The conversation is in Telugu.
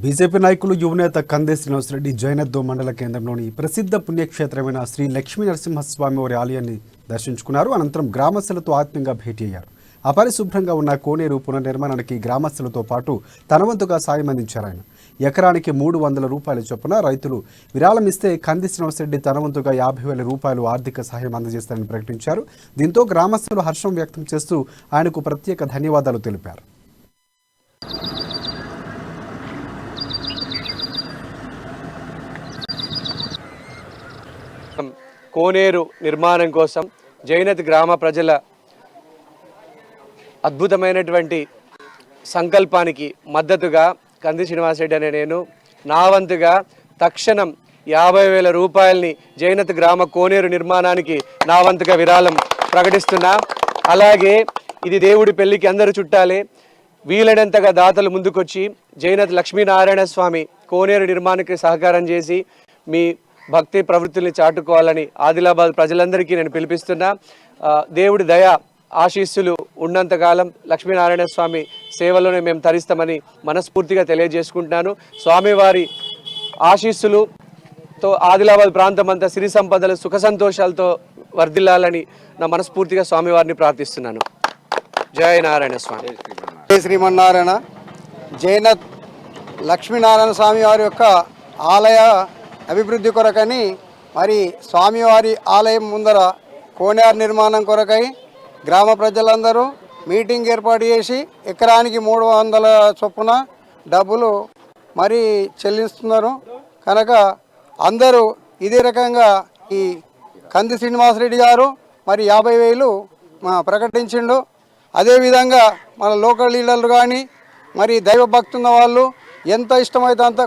బీజేపీ నాయకులు యువనేత కందే శ్రీనివాసరెడ్డి జైనద్దో మండల కేంద్రంలోని ప్రసిద్ధ పుణ్యక్షేత్రమైన శ్రీ లక్ష్మీ నరసింహస్వామి వారి ఆలయాన్ని దర్శించుకున్నారు. అనంతరం గ్రామస్తులతో ఆత్మీయంగా భేటీ అయ్యారు. అపరిశుభ్రంగా ఉన్న కోనేరు పునర్నిర్మాణానికి గ్రామస్తులతో పాటు తన వంతుగా సాయం అందించారు. ఆయన ఎకరానికి 300 రూపాయల చొప్పున రైతులు విరాళం ఇస్తే కందే శ్రీనివాసరెడ్డి తన వంతుగా 50,000 రూపాయలు ఆర్థిక సహాయం అందజేస్తారని ప్రకటించారు. దీంతో గ్రామస్తులు హర్షం వ్యక్తం చేస్తూ ఆయనకు ప్రత్యేక ధన్యవాదాలు తెలిపారు. కోనేరు నిర్మాణం కోసం జైనత్ గ్రామ ప్రజల అద్భుతమైనటువంటి సంకల్పానికి మద్దతుగా కంది శ్రీనివాసరెడ్డి అనే నేను నా వంతుగా తక్షణం 50,000 రూపాయలని జైనత్ గ్రామ కోనేరు నిర్మాణానికి నా వంతుగా విరాళం ప్రకటిస్తున్నా. అలాగే ఇది దేవుడి పెళ్లికి అందరూ చుట్టాలే, వీలైనంతగా దాతలు ముందుకొచ్చి జైనత్ లక్ష్మీనారాయణ స్వామి కోనేరు నిర్మాణానికి సహకారం చేసి మీ భక్తి ప్రవృత్తుల్ని చాటుకోవాలని ఆదిలాబాద్ ప్రజలందరికీ నేను పిలిపిస్తున్నా. దేవుడి దయ ఆశీస్సులు ఉన్నంతకాలం లక్ష్మీనారాయణ స్వామి సేవలోనే మేము తరిస్తామని మనస్ఫూర్తిగా తెలియజేసుకుంటున్నాను. స్వామివారి ఆశీస్సులుతో ఆదిలాబాద్ ప్రాంతం అంతా సిరి సంపదలు సుఖ సంతోషాలతో వర్ధిల్లాలని నా మనస్ఫూర్తిగా స్వామివారిని ప్రార్థిస్తున్నాను. జయ నారాయణ స్వామి. జై శ్రీమన్నారాయణ. జైనత్ లక్ష్మీనారాయణ స్వామి వారి యొక్క ఆలయ అభివృద్ధి కొరకని మరి స్వామివారి ఆలయం ముందర కోనేరు నిర్మాణం కొరకై గ్రామ ప్రజలందరూ మీటింగ్ ఏర్పాటు చేసి ఎకరానికి 300 చొప్పున డబ్బులు మరి చెల్లిస్తున్నారు. కనుక అందరూ ఇదే రకంగా ఈ కంది శ్రీనివాసరెడ్డి గారు మరి 50,000 ప్రకటించిండు. అదేవిధంగా మన లోకల్ లీడర్లు కానీ మరి దైవ భక్తున్న వాళ్ళు ఎంత ఇష్టమైతే అంత